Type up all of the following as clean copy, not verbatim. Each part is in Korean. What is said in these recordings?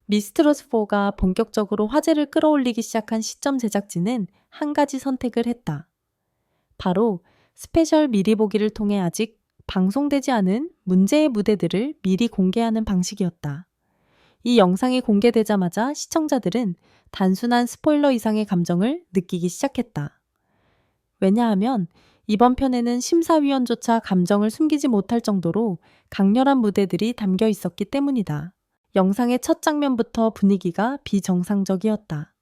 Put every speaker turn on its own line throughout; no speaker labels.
미스트로스4가 본격적으로 화제를 끌어올리기 시작한 시점 제작진은 한 가지 선택을 했다. 바로 스페셜 미리 보기를 통해 아직 방송되지 않은 문제의 무대들을 미리 공개하는 방식이었다. 이 영상이 공개되자마자 시청자들은 단순한 스포일러 이상의 감정을 느끼기 시작했다. 왜냐하면 이번 편에는 심사위원조차 감정을 숨기지 못할 정도로 강렬한 무대들이 담겨 있었기 때문이다. 영상의 첫 장면부터 분위기가 비정상적이었다.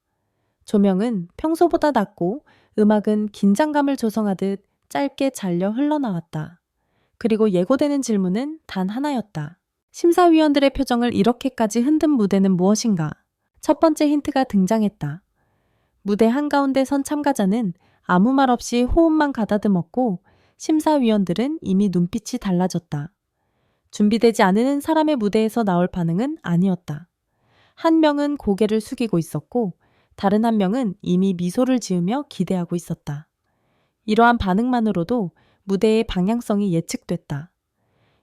조명은 평소보다 낮고 음악은 긴장감을 조성하듯 짧게 잘려 흘러나왔다. 그리고 예고되는 질문은 단 하나였다. 심사위원들의 표정을 이렇게까지 흔든 무대는 무엇인가? 첫 번째 힌트가 등장했다. 무대 한가운데 선 참가자는 아무 말 없이 호흡만 가다듬었고 심사위원들은 이미 눈빛이 달라졌다. 준비되지 않은 사람의 무대에서 나올 반응은 아니었다. 한 명은 고개를 숙이고 있었고 다른 한 명은 이미 미소를 지으며 기대하고 있었다. 이러한 반응만으로도 무대의 방향성이 예측됐다.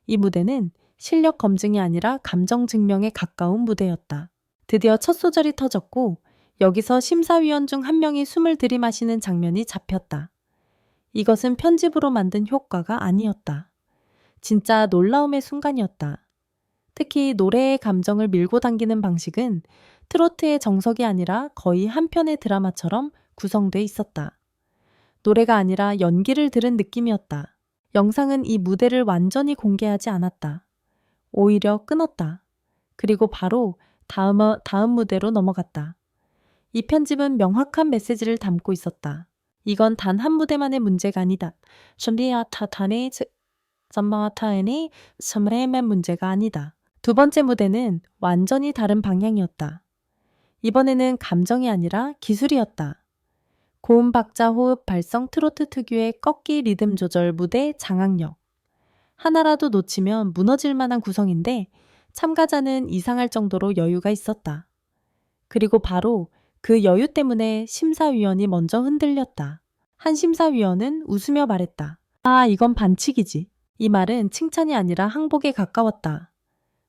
이 무대는 실력 검증이 아니라 감정 증명에 가까운 무대였다. 드디어 첫 소절이 터졌고 여기서 심사위원 중 한 명이 숨을 들이마시는 장면이 잡혔다. 이것은 편집으로 만든 효과가 아니었다. 진짜 놀라움의 순간이었다. 특히 노래의 감정을 밀고 당기는 방식은 트로트의 정석이 아니라 거의 한 편의 드라마처럼 구성돼 있었다. 노래가 아니라 연기를 들은 느낌이었다. 영상은 이 무대를 완전히 공개하지 않았다. 오히려 끊었다. 그리고 바로 다음 무대로 넘어갔다. 이 편집은 명확한 메시지를 담고 있었다. 이건 단 한 무대만의 문제가 아니다. 전마타니 섬레맨 문제가 아니다. 두 번째 무대는 완전히 다른 방향이었다. 이번에는 감정이 아니라 기술이었다. 고음 박자 호흡 발성 트로트 특유의 꺾기 리듬 조절 무대 장악력. 하나라도 놓치면 무너질 만한 구성인데 참가자는 이상할 정도로 여유가 있었다. 그리고 바로 그 여유 때문에 심사위원이 먼저 흔들렸다. 한 심사위원은 웃으며 말했다. 아, 이건 반칙이지. 이 말은 칭찬이 아니라 항복에 가까웠다.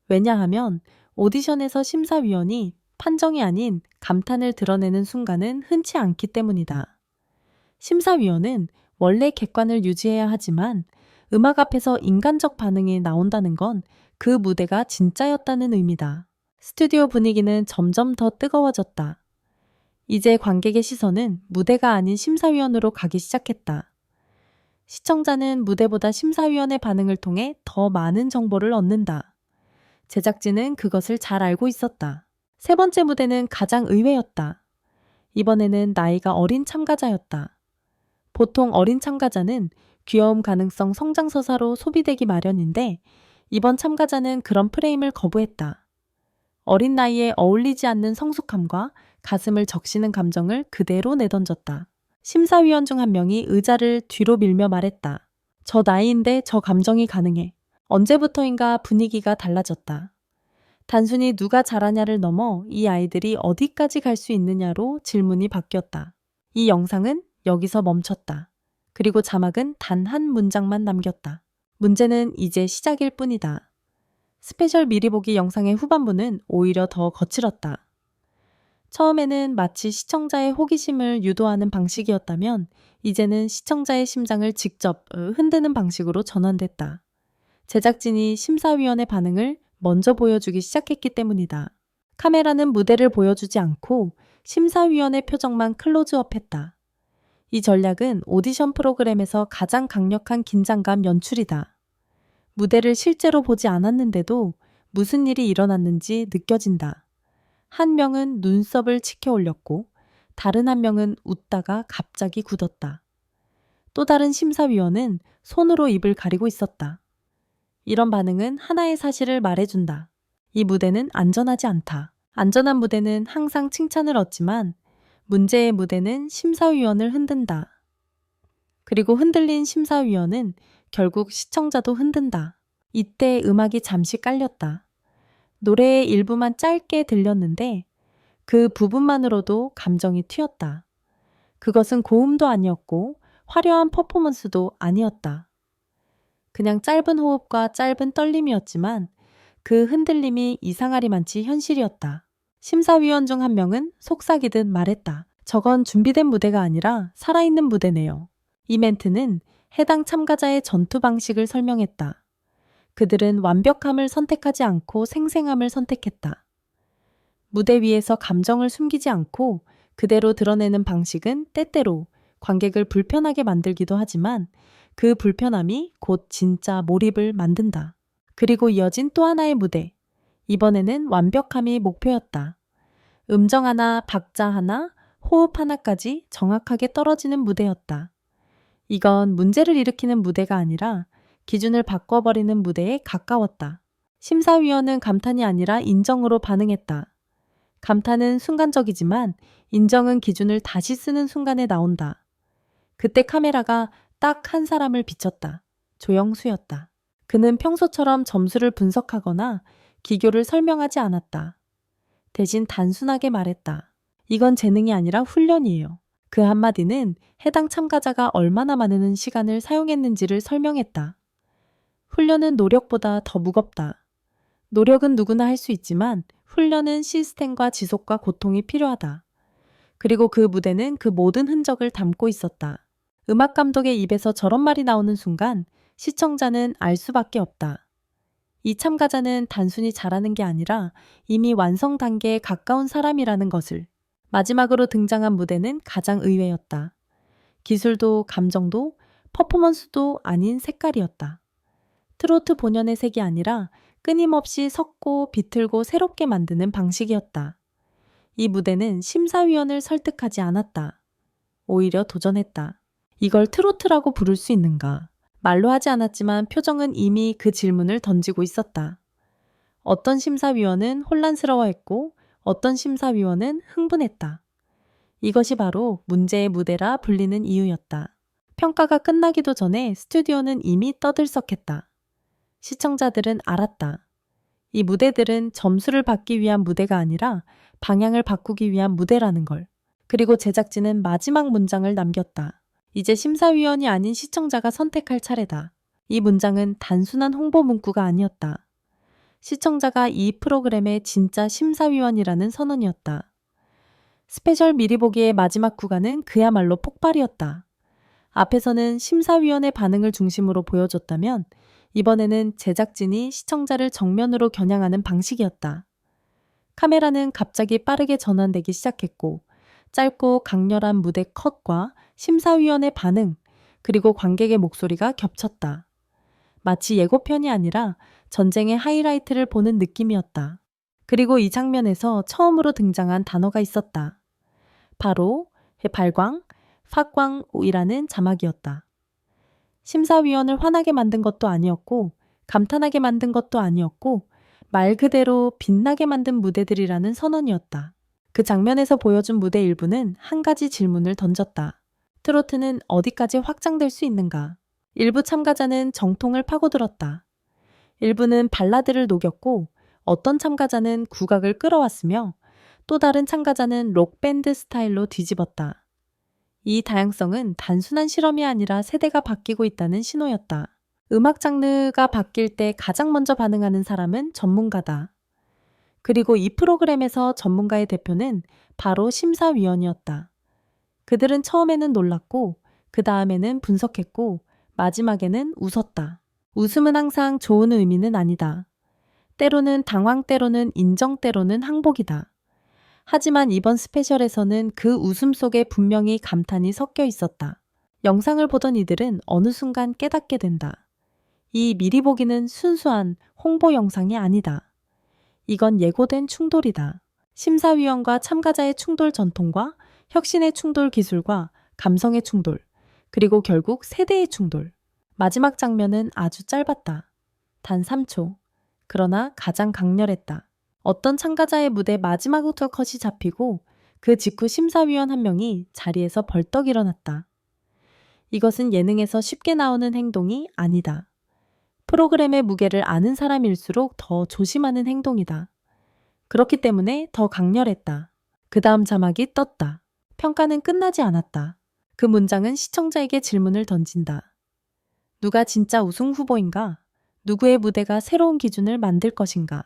왜냐하면 오디션에서 심사위원이 판정이 아닌 감탄을 드러내는 순간은 흔치 않기 때문이다. 심사위원은 원래 객관을 유지해야 하지만 음악 앞에서 인간적 반응이 나온다는 건 그 무대가 진짜였다는 의미다. 스튜디오 분위기는 점점 더 뜨거워졌다. 이제 관객의 시선은 무대가 아닌 심사위원으로 가기 시작했다. 시청자는 무대보다 심사위원의 반응을 통해 더 많은 정보를 얻는다. 제작진은 그것을 잘 알고 있었다. 세 번째 무대는 가장 의외였다. 이번에는 나이가 어린 참가자였다. 보통 어린 참가자는 귀여움 가능성 성장서사로 소비되기 마련인데 이번 참가자는 그런 프레임을 거부했다. 어린 나이에 어울리지 않는 성숙함과 가슴을 적시는 감정을 그대로 내던졌다. 심사위원 중 한 명이 의자를 뒤로 밀며 말했다. 저 나이인데 저 감정이 가능해. 언제부터인가 분위기가 달라졌다. 단순히 누가 잘하냐를 넘어 이 아이들이 어디까지 갈 수 있느냐로 질문이 바뀌었다. 이 영상은 여기서 멈췄다. 그리고 자막은 단 한 문장만 남겼다. 문제는 이제 시작일 뿐이다. 스페셜 미리 보기 영상의 후반부는 오히려 더 거칠었다. 처음에는 마치 시청자의 호기심을 유도하는 방식이었다면 이제는 시청자의 심장을 직접 흔드는 방식으로 전환됐다. 제작진이 심사위원의 반응을 먼저 보여주기 시작했기 때문이다. 카메라는 무대를 보여주지 않고 심사위원의 표정만 클로즈업했다. 이 전략은 오디션 프로그램에서 가장 강력한 긴장감 연출이다. 무대를 실제로 보지 않았는데도 무슨 일이 일어났는지 느껴진다. 한 명은 눈썹을 치켜 올렸고 다른 한 명은 웃다가 갑자기 굳었다. 또 다른 심사위원은 손으로 입을 가리고 있었다. 이런 반응은 하나의 사실을 말해준다. 이 무대는 안전하지 않다. 안전한 무대는 항상 칭찬을 얻지만 문제의 무대는 심사위원을 흔든다. 그리고 흔들린 심사위원은 결국 시청자도 흔든다. 이때 음악이 잠시 깔렸다. 노래의 일부만 짧게 들렸는데 그 부분만으로도 감정이 튀었다. 그것은 고음도 아니었고 화려한 퍼포먼스도 아니었다. 그냥 짧은 호흡과 짧은 떨림이었지만 그 흔들림이 이상하리만치 현실이었다. 심사위원 중 한 명은 속삭이듯 말했다. 저건 준비된 무대가 아니라 살아있는 무대네요. 이 멘트는 해당 참가자의 전투 방식을 설명했다. 그들은 완벽함을 선택하지 않고 생생함을 선택했다. 무대 위에서 감정을 숨기지 않고 그대로 드러내는 방식은 때때로 관객을 불편하게 만들기도 하지만 그 불편함이 곧 진짜 몰입을 만든다. 그리고 이어진 또 하나의 무대. 이번에는 완벽함이 목표였다. 음정 하나, 박자 하나, 호흡 하나까지 정확하게 떨어지는 무대였다. 이건 문제를 일으키는 무대가 아니라 기준을 바꿔버리는 무대에 가까웠다. 심사위원은 감탄이 아니라 인정으로 반응했다. 감탄은 순간적이지만 인정은 기준을 다시 쓰는 순간에 나온다. 그때 카메라가 딱 한 사람을 비췄다. 조영수였다. 그는 평소처럼 점수를 분석하거나 기교를 설명하지 않았다. 대신 단순하게 말했다. 이건 재능이 아니라 훈련이에요. 그 한마디는 해당 참가자가 얼마나 많은 시간을 사용했는지를 설명했다. 훈련은 노력보다 더 무겁다. 노력은 누구나 할 수 있지만 훈련은 시스템과 지속과 고통이 필요하다. 그리고 그 무대는 그 모든 흔적을 담고 있었다. 음악 감독의 입에서 저런 말이 나오는 순간 시청자는 알 수밖에 없다. 이 참가자는 단순히 잘하는 게 아니라 이미 완성 단계에 가까운 사람이라는 것을. 마지막으로 등장한 무대는 가장 의외였다. 기술도 감정도 퍼포먼스도 아닌 색깔이었다. 트로트 본연의 색이 아니라 끊임없이 섞고 비틀고 새롭게 만드는 방식이었다. 이 무대는 심사위원을 설득하지 않았다. 오히려 도전했다. 이걸 트로트라고 부를 수 있는가? 말로 하지 않았지만 표정은 이미 그 질문을 던지고 있었다. 어떤 심사위원은 혼란스러워했고 어떤 심사위원은 흥분했다. 이것이 바로 문제의 무대라 불리는 이유였다. 평가가 끝나기도 전에 스튜디오는 이미 떠들썩했다. 시청자들은 알았다. 이 무대들은 점수를 받기 위한 무대가 아니라 방향을 바꾸기 위한 무대라는 걸. 그리고 제작진은 마지막 문장을 남겼다. 이제 심사위원이 아닌 시청자가 선택할 차례다. 이 문장은 단순한 홍보 문구가 아니었다. 시청자가 이 프로그램의 진짜 심사위원이라는 선언이었다. 스페셜 미리 보기의 마지막 구간은 그야말로 폭발이었다. 앞에서는 심사위원의 반응을 중심으로 보여줬다면 이번에는 제작진이 시청자를 정면으로 겨냥하는 방식이었다. 카메라는 갑자기 빠르게 전환되기 시작했고 짧고 강렬한 무대 컷과 심사위원의 반응, 그리고 관객의 목소리가 겹쳤다. 마치 예고편이 아니라 전쟁의 하이라이트를 보는 느낌이었다. 그리고 이 장면에서 처음으로 등장한 단어가 있었다. 바로 발광, 팍광이라는 자막이었다. 심사위원을 화나게 만든 것도 아니었고 감탄하게 만든 것도 아니었고 말 그대로 빛나게 만든 무대들이라는 선언이었다. 그 장면에서 보여준 무대 일부는 한 가지 질문을 던졌다. 트로트는 어디까지 확장될 수 있는가? 일부 참가자는 정통을 파고들었다. 일부는 발라드를 녹였고 어떤 참가자는 국악을 끌어왔으며 또 다른 참가자는 록밴드 스타일로 뒤집었다. 이 다양성은 단순한 실험이 아니라 세대가 바뀌고 있다는 신호였다. 음악 장르가 바뀔 때 가장 먼저 반응하는 사람은 전문가다. 그리고 이 프로그램에서 전문가의 대표는 바로 심사위원이었다. 그들은 처음에는 놀랐고 그 다음에는 분석했고 마지막에는 웃었다. 웃음은 항상 좋은 의미는 아니다. 때로는 당황, 때로는 인정, 때로는 항복이다. 하지만 이번 스페셜에서는 그 웃음 속에 분명히 감탄이 섞여 있었다. 영상을 보던 이들은 어느 순간 깨닫게 된다. 이 미리 보기는 순수한 홍보 영상이 아니다. 이건 예고된 충돌이다. 심사위원과 참가자의 충돌 전통과 혁신의 충돌 기술과 감성의 충돌, 그리고 결국 세대의 충돌. 마지막 장면은 아주 짧았다. 단 3초. 그러나 가장 강렬했다. 어떤 참가자의 무대 마지막 컷이 잡히고 그 직후 심사위원 한 명이 자리에서 벌떡 일어났다. 이것은 예능에서 쉽게 나오는 행동이 아니다. 프로그램의 무게를 아는 사람일수록 더 조심하는 행동이다. 그렇기 때문에 더 강렬했다. 그 다음 자막이 떴다. 평가는 끝나지 않았다. 그 문장은 시청자에게 질문을 던진다. 누가 진짜 우승 후보인가? 누구의 무대가 새로운 기준을 만들 것인가?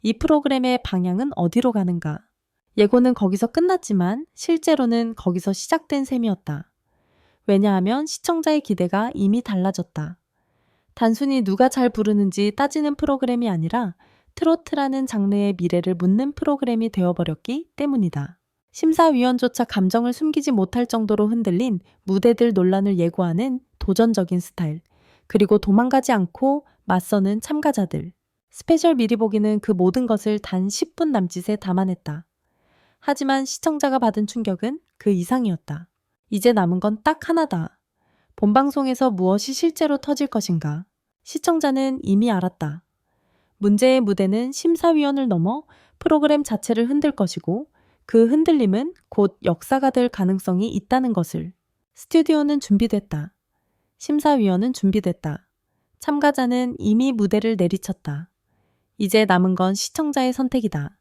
이 프로그램의 방향은 어디로 가는가? 예고는 거기서 끝났지만 실제로는 거기서 시작된 셈이었다. 왜냐하면 시청자의 기대가 이미 달라졌다. 단순히 누가 잘 부르는지 따지는 프로그램이 아니라 트로트라는 장르의 미래를 묻는 프로그램이 되어버렸기 때문이다. 심사위원조차 감정을 숨기지 못할 정도로 흔들린 무대들 논란을 예고하는 도전적인 스타일, 그리고 도망가지 않고 맞서는 참가자들. 스페셜 미리 보기는 그 모든 것을 단 10분 남짓에 담아냈다. 하지만 시청자가 받은 충격은 그 이상이었다. 이제 남은 건 딱 하나다. 본방송에서 무엇이 실제로 터질 것인가? 시청자는 이미 알았다. 문제의 무대는 심사위원을 넘어 프로그램 자체를 흔들 것이고 그 흔들림은 곧 역사가 될 가능성이 있다는 것을. 스튜디오는 준비됐다. 심사위원은 준비됐다. 참가자는 이미 무대를 내리쳤다. 이제 남은 건 시청자의 선택이다.